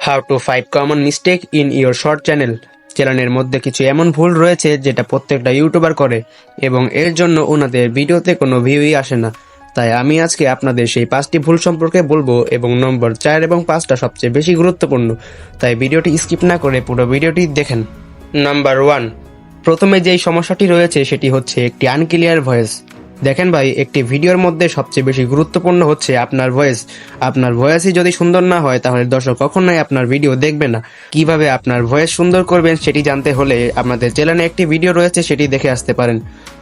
How to 5 common mistake in your short চ্যানেলের মধ্যে কিছু এমন ভুল রয়েছে যেটা প্রত্যেকটা ইউটিউবার করে এবং এর জন্য ওনাদের ভিডিওতে কোনো ভিউই আসে না। তাই আমি আজকে আপনাদের সেই 5টি ভুল সম্পর্কে বলবো এবং নম্বর 4 এবং 5টা সবচেয়ে বেশি গুরুত্বপূর্ণ, তাই ভিডিওটি স্কিপ না করে পুরো ভিডিওটি দেখেন। নাম্বার 1, প্রথমে যেই সমস্যাটি রয়েছে সেটি হচ্ছে একটি আনক্লিয়ার ভয়েস। দেখেন ভাই, একটি ভিডিওর মধ্যে সবচেয়ে বেশি গুরুত্বপূর্ণ হচ্ছে আপনার ভয়েস। আপনার ভয়েসই যদি সুন্দর না হয় তাহলে দর্শক কখনোই আপনার ভিডিও দেখবে না। কিভাবে আপনার ভয়েস সুন্দর করবেন সেটি জানতে হলে আমাদের চ্যানেলে একটি ভিডিও রয়েছে, সেটি দেখে আসতে পারেন।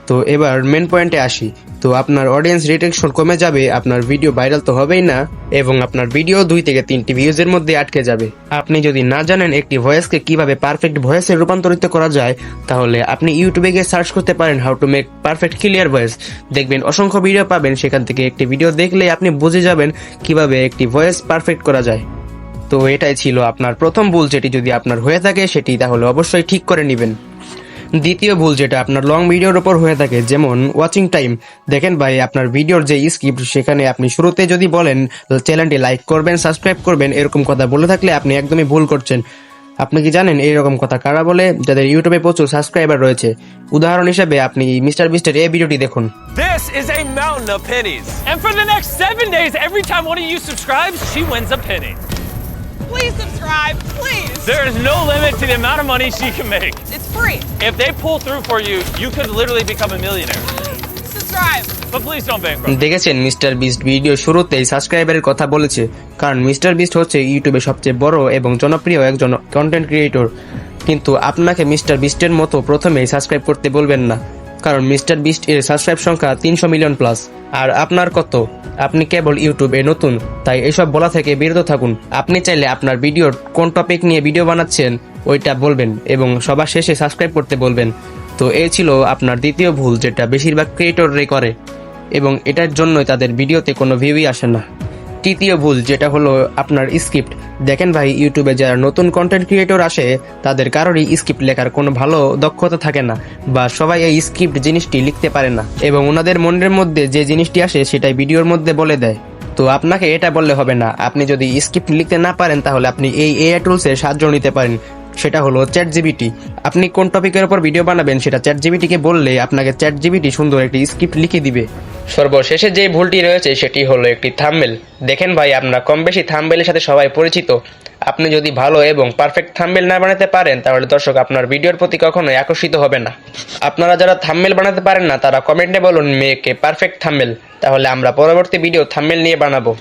তো এবার মেন পয়েন্টে আসি। তো আপনার অডিয়েন্স রিটেনশন কমে যাবে, আপনার ভিডিও ভাইরাল তো হবেই না এবং আপনার ভিডিও 2 থেকে 3টি ভিউজের মধ্যে আটকে যাবে। আপনি যদি না জানেন একটি ভয়েসকে কিভাবে পারফেক্ট ভয়েসে রূপান্তরিত করা যায়, তাহলে আপনি ইউটিউবে গিয়ে সার্চ করতে পারেন how to make perfect clear voice. দেখবেন অসংখ্য ভিডিও পাবেন, সেখান থেকে একটি ভিডিও দেখলে আপনি বুঝে যাবেন কিভাবে একটি ভয়েস পারফেক্ট করা যায়। তো এটাই ছিল আপনার প্রথম ভুল, যেটি যদি আপনার হয়ে থাকে সেটি তাহলে অবশ্যই ঠিক করে নেবেন। দ্বিতীয় ভুল যেটা আপনার লং ভিডিওর উপর হয়ে থাকে, যেমন ওয়াচিং টাইম। দেখেন ভাই, আপনার ভিডিওর যে স্ক্রিপ্ট সেখানে আপনি শুরুতে যদি বলেন চ্যানেলটি লাইক করবেন, সাবস্ক্রাইব করবেন, এরকম কথা বলে থাকলে আপনি একদমই ভুল করছেন। আপনি কি জানেন এইরকম কথা কারা বলে? যাদের ইউটিউবে প্রচুর সাবস্ক্রাইবার রয়েছে। উদাহরণ হিসেবে আপনি মিস্টার বিস্টের এই ভিডিওটি দেখুন। This is a mountain of pennies. And for the next 7 days, every time one of you subscribes, she wins a penny. Please subscribe, please. There is no limit to the amount of money she can make. It's free. If they pull through for you, you could literally become a millionaire. Subscribe. But please don't bankrupt. দেখেছেন, mister beast video শুরুতেই সাবস্ক্রাইবারের কথা বলেছে, কারণ mister beast হচ্ছে ইউটিউবে সবচেয়ে বড় এবং জনপ্রিয় একজন কন্টেন্ট ক্রিয়েটর। কিন্তু আপনাকে মিস্টার বিস্টের মতো প্রথমেই সাবস্ক্রাইব করতে বলবেন না, কারণ মিস্টার বিস্ট এর সাবস্ক্রাইব সংখ্যা 300 মিলিয়ন প্লাস। আর আপনার কত? আপনি কেবল ইউটিউবে নতুন, তাই এসব বলা থেকে বিরত থাকুন। আপনি চাইলে আপনার ভিডিওর কোন টপিক নিয়ে ভিডিও বানাচ্ছেন ওইটা বলবেন এবং সবার শেষে সাবস্ক্রাইব করতে বলবেন। তো এই ছিল আপনার দ্বিতীয় ভুল, যেটা বেশিরভাগ ক্রিয়েটররাই করে এবং এটার জন্যই তাদের ভিডিওতে কোনো ভিউই আসে না। তৃতীয় ভুল যেটা হলো আপনার স্ক্রিপ্ট। দেখেন ভাই, ইউটিউবে যারা নতুন কন্টেন্ট ক্রিয়েটর আসে তাদের কারোরই স্ক্রিপ্ট লেখার কোনো ভালো দক্ষতা থাকে না, বা সবাই এই স্ক্রিপ্ট জিনিসটি লিখতে পারে না এবং ওনাদের মনের মধ্যে যে জিনিসটি আসে সেটাই ভিডিওর মধ্যে বলে দেয়। তো আপনাকে এটা বললে হবে না। আপনি যদি স্ক্রিপ্ট লিখতে না পারেন তাহলে আপনি এই এআই টুলসের সাহায্য নিতে পারেন, সেটা হলো চ্যাটজিপিটি। আপনি কোন টপিকের উপর ভিডিও বানাবেন সেটা চ্যাটজিপিটিকে বললে আপনাকে চ্যাটজিপিটি সুন্দর একটি স্ক্রিপ্ট লিখে দিবে। সর্বশেষে যে ভুলটি রয়েছে সেটি হলো একটি থাম্বনেল। দেখেন ভাই, আমরা কম বেশি থাম্বনেলের সাথে সবাই পরিচিত। আপনি যদি ভালো এবং পারফেক্ট থাম্বনেল না বানাতে পারেন তাহলে দর্শক আপনার ভিডিওর প্রতি কখনোই আকর্ষিত হবে না। আপনারা যারা থাম্বনেল বানাতে পারেন না তারা কমেন্টে বলুন মেক এ পারফেক্ট থাম্বনেল, তাহলে আমরা পরবর্তী ভিডিও থাম্বনেল নিয়ে বানাবো।